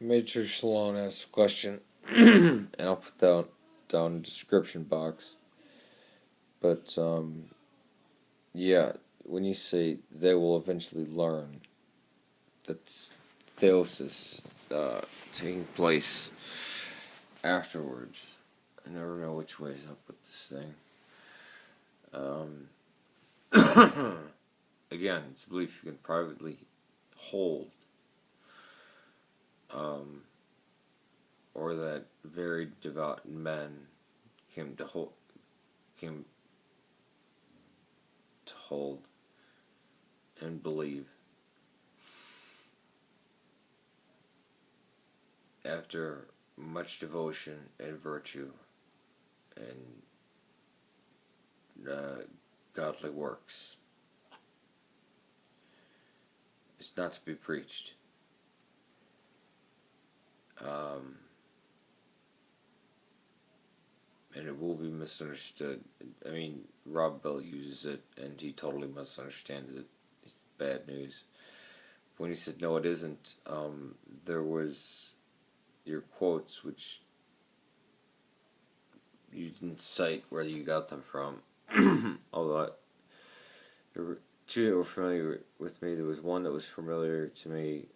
Matrixlone asks a question, and I'll put that down in the description box. But, yeah, when you say they will eventually learn, that's theosis taking place afterwards. I never know which way is up with this thing. Again, it's a belief you can privately hold. Or that very devout men came to hold and believe after much devotion and virtue and godly works. It's not to be preached. And it will be misunderstood. I mean, Rob Bell uses it, and he totally misunderstands it. It's bad news. When he said, no, it isn't, there was your quotes, which you didn't cite where you got them from. Although, there were two that were familiar with me. There was one that was familiar to me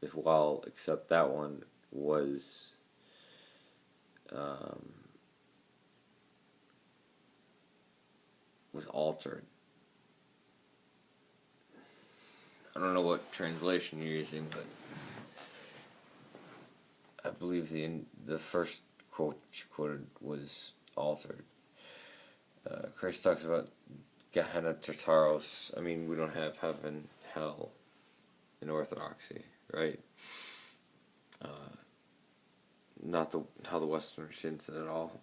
as well, except that one was... was altered. I don't know what translation you're using, but I believe the first quote you quoted was altered. Christ talks about Gehenna Tartaros. I mean, we don't have heaven, hell in Orthodoxy, right? Not how the Westerners understands it at all.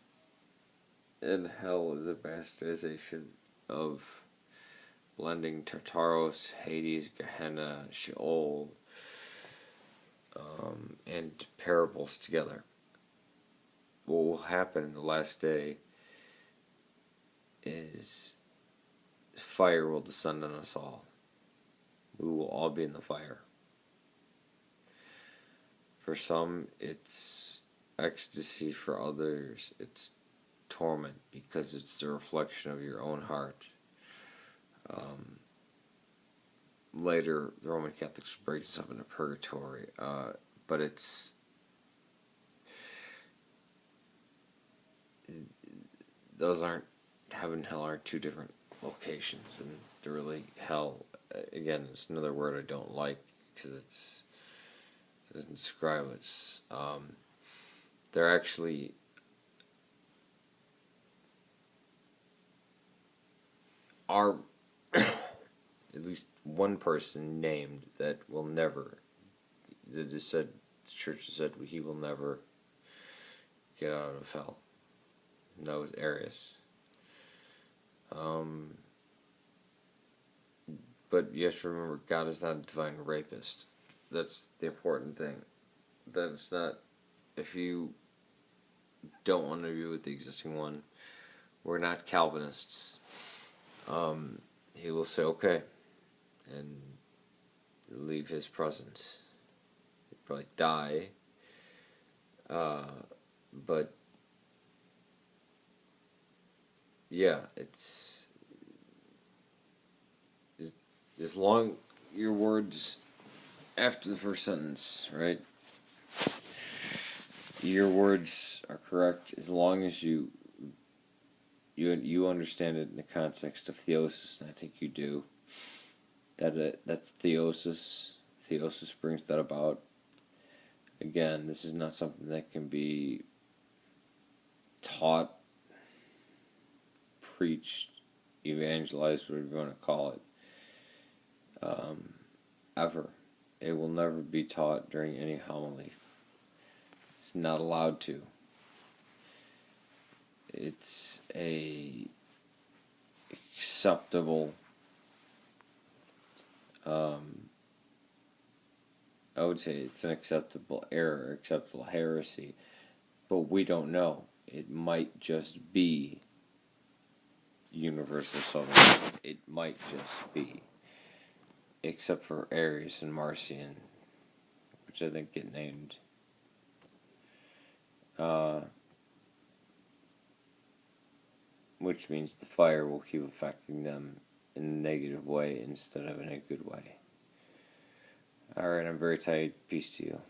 And hell is a bastardization of blending Tartaros, Hades, Gehenna, Sheol, and parables together. What will happen in the last day is fire will descend on us all. We will all be in the fire. For some, it's ecstasy. For others, it's torment, because it's the reflection of your own heart. Later, the Roman Catholics break this up into purgatory, but those aren't, heaven and hell aren't two different locations, and they're really, hell, again, it's another word I don't like, because it doesn't describe us. They're actually are at least one person named that will never, the church said he will never get out of hell. And that was Arius. But you have to remember, God is not a divine rapist. That's the important thing. That it's not, if you don't want to be with the existing one, we're not Calvinists. He will say, okay, and leave his presence. He'll probably die, but yeah, it's as long your words after the first sentence, right? Your words are correct as long as you understand it in the context of theosis, and I think you do. That's theosis. Theosis brings that about. Again, this is not something that can be taught, preached, evangelized, whatever you want to call it, ever. It will never be taught during any homily. It's not allowed to. It's a acceptable, I would say it's an acceptable error, acceptable heresy, but we don't know. It might just be universal salvation. It might just be. Except for Arius and Marcion, which which I think get named. Which means the fire will keep affecting them in a negative way instead of in a good way. Alright, I'm very tired. Peace to you.